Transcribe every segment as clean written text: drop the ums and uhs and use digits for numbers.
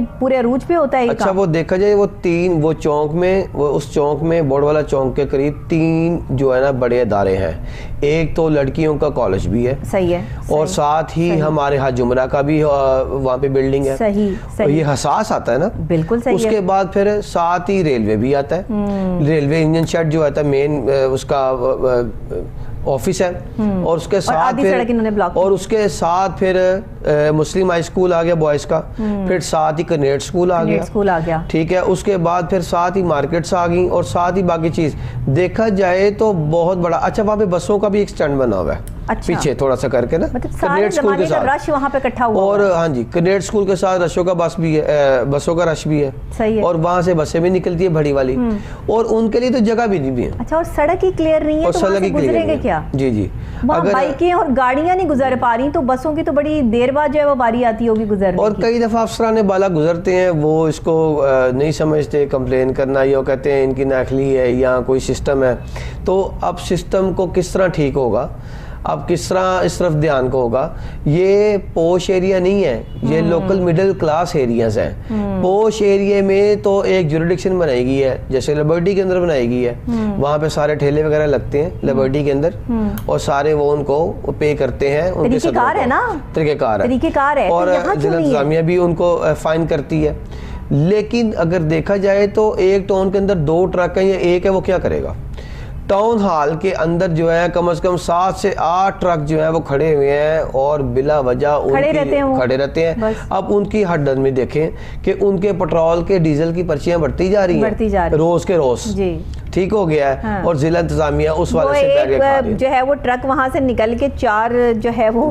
पूरे अरूज पे होता है। अच्छा, वो देखा जाए वो चौक में, वो उस चौक में बोर्ड वाला चौक के करीब 3 जो है ना बड़े अदारे हैं। एक तो लड़कियों का कॉलेज भी है, सही है, और साथ ही हमारे यहाँ जुमरा का भी वहाँ पे बिल्डिंग है। सही, सही। ये हसास आता है ना, बिल्कुल सही। उसके बाद फिर साथ ही रेलवे भी आता है। रेलवे इंजन शेड जो आता है मेन उसका ऑफिस है, और उसके साथ फिर मुस्लिम हाई स्कूल आ गया बॉयज का, फिर साथ ही कनेट स्कूल आ गया, ठीक है। उसके बाद फिर साथ ही मार्केट्स आ गई, और साथ ही बाकी चीज देखा जाए तो बहुत बड़ा। अच्छा, वहाँ पे बसों का भी एक स्टैंड बना हुआ है। अच्छा। पीछे थोड़ा सा करके ना, मतलब सारे ज़माने का रश वहाँ पे इकट्ठा हुआ और हाँ जी, कनेट स्कूल के साथ बसों का बसों का रश भी है। सही है। और वहाँ से बसें भी निकलती है बड़ी वाली, और उनके लिए तो जगह भी नहीं भी है। अच्छा, और सड़क ही क्लियर नहीं है, तो वहाँ से गुजरेंगे क्या? जी जी, अगर बाइकें और गाड़ियां नहीं गुजर पा रही, तो बसों की तो बड़ी देर बाद जो है वो बारी आती होगी गुजरने और कई दफा अफसरान बाला गुजरते हैं, वो इसको नहीं समझते, कंप्लेन करना, या कहते हैं इनकी नाखली है या कोई सिस्टम है। तो अब सिस्टम को किस तरह ठीक होगा, अब किस तरह इस तरफ ध्यान को होगा। ये पोश एरिया नहीं है, ये लोकल मिडिल क्लास एरियाज हैं। पोश एरिया में तो एक जुरिडिक्शन बनाई गई है, जैसे लिबर्टी के अंदर बनाई गई है। वहाँ पे सारे ठेले वगैरह लगते हैं लिबर्टी के अंदर, और सारे वो उनको पे करते हैं। उनके तरीकेकार है ना, तरीकेकार है, और जिला इंतजामिया भी उनको फाइन करती है। लेकिन अगर देखा जाए तो एक टाउन के अंदर 2 ट्रक है या एक है, वो क्या करेगा? टाउन हॉल के अंदर जो है कम से कम 7 से 8 ट्रक जो है वो खड़े हुए हैं, और बिला वजह खड़े रहते हैं। अब उनकी हड्डन में देखें कि उनके पेट्रोल के डीजल की पर्चियां बढ़ती जा रही हैं रोज के रोज। ठीक हो गया है। हाँ। और जिला इंतजामिया उस वाले से एक जो है वो ट्रक वहां से निकल के 4 जो है वो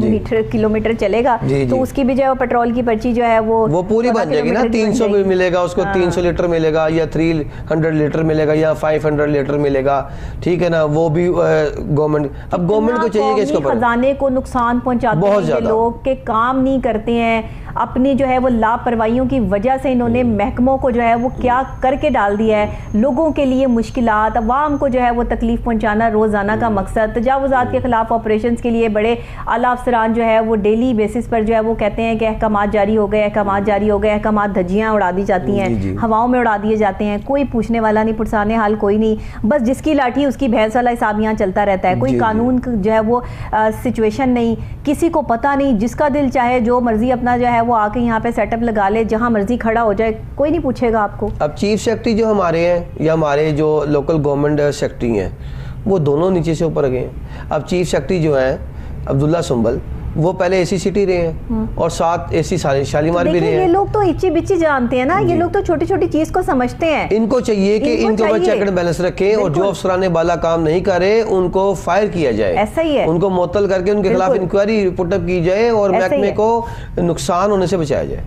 किलोमीटर चलेगा, तो उसकी भी जो है पेट्रोल की पर्ची जो है वो पूरी बन जाएगी ना। 300 भी मिलेगा उसको। हाँ। 300 लीटर मिलेगा, या 300 लीटर मिलेगा, या 500 लीटर मिलेगा, ठीक है ना। वो भी गवर्नमेंट, अब गवर्नमेंट को चाहिए कि इसको खजाने को नुकसान पहुंचाते हैं लोग के काम नहीं करते हैं, अपनी जो है वो लापरवाहियों की वजह से इन्होंने महकमों को जो है वो क्या करके डाल दिया है। लोगों के लिए मुश्किलात, अवाम को जो है वो तकलीफ पहुंचाना रोजाना का मकसद। तजावुजात के खिलाफ ऑपरेशंस के लिए बड़े आला अफसरान जो है वो डेली बेसिस पर जो है वो कहते हैं कि अहकामात जारी हो गए, अहकामात जारी हो गए, अहकामात धज्जियां उड़ा दी जाती हैं, हवाओं में उड़ा दिए जाते हैं। कोई पूछने वाला नहीं, पुरसाने हाल कोई नहीं, बस जिसकी लाठी उसकी भैंस वाला हिसाब यहाँ चलता रहता है। कोई कानून जो है वो सिचुएशन नहीं, किसी को पता नहीं, जिसका दिल चाहे जो मर्जी अपना जो है वो आके यहाँ पे सेटअप लगा ले, जहाँ मर्जी खड़ा हो जाए, कोई नहीं पूछेगा आपको। अब चीफ सेक्रेटरी जो हमारे हैं या हमारे जो लोकल गवर्नमेंट सेक्रेटरी हैं, वो दोनों नीचे से ऊपर गए हैं। अब चीफ सेक्रेटरी जो हैं अब्दुल्ला सुंबल, वो पहले एसी सिटी रहे हैं, और साथ एसी शालीमार भी रहे हैं। ये लोग तो इच्ची बिच्ची जानते हैं ना, ये लोग तो छोटी छोटी चीज को समझते हैं। इनको चाहिए कि इनको ऊपर चेक एंड बैलेंस रखें, और जो अफसरान बाला काम नहीं करे उनको फायर किया जाए। ऐसा ही है, उनको मुअत्तल करके उनके खिलाफ इंक्वायरी पुटअप की जाए, और महकमे को नुकसान होने से बचाया जाए।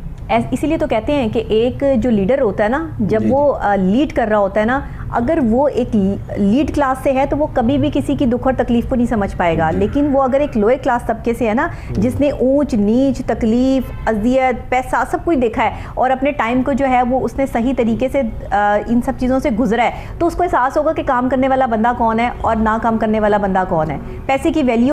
इसीलिए तो कहते हैं कि एक जो लीडर होता है ना, जब वो लीड कर रहा होता है ना, अगर वो एक लीड क्लास से है तो वो कभी भी किसी की दुख और तकलीफ को नहीं समझ पाएगा। लेकिन वो अगर एक लोअर क्लास तबके से है ना, जिसने ऊंच नीच, तकलीफ, अजियत, पैसा सब कुछ देखा है, और अपने टाइम को जो है वो उसने सही तरीके से इन सब चीज़ों से गुजरा है, तो उसको एहसास होगा कि काम करने वाला बंदा कौन है और ना काम करने वाला बंदा कौन है। पैसे की वैल्यू